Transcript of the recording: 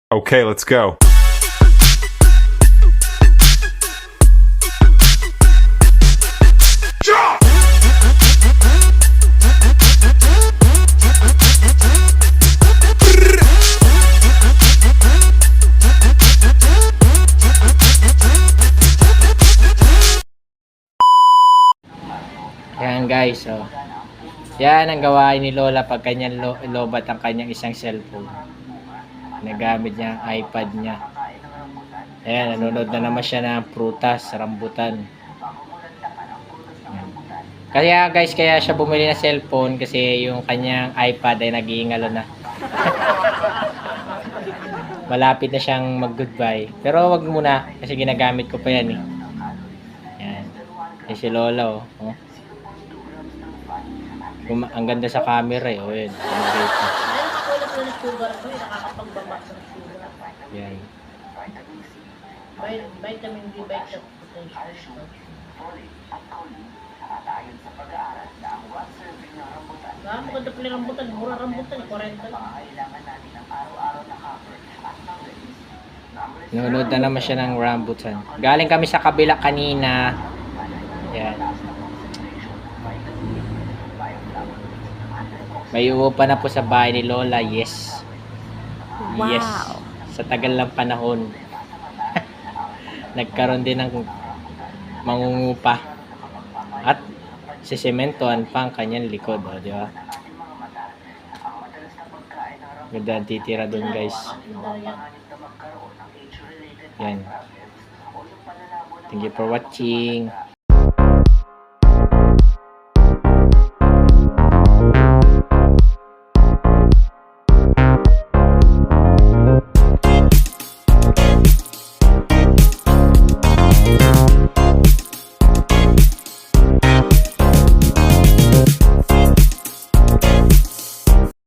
Okay, let's go. Ayan guys, so yan ang gawain ni Lola pag kanyang lobat ang kanyang isang cellphone. Nagamit niya ang iPad niya. Ayan, nanonood na naman siya ng prutas, rambutan. Ayan. Kaya guys, kaya siya bumili ng cellphone kasi yung kanyang iPad ay nag-iingalo na. Malapit na siyang mag-goodbye. Pero wag muna kasi ginagamit ko pa yan eh. Ayan. Ayan si Lola oh. Ang ganda sa camera eh. Oh, yun. Yan. Vitamin B, vitamin potential. Maganda pala rambutan, mura rambutan, 40 lang. Nanonood na naman siya ng rambutan. Galing kami sa kabila kanina. Yan. May uupa na po sa bahay ni Lola. Yes. Wow. Yes. Sa tagal ng panahon. Nagkaroon din ng mangungupa. At sisementohan pa ang kanyang likod. O, di ba? Ganda ang titira dun guys. Yan. Thank you for watching.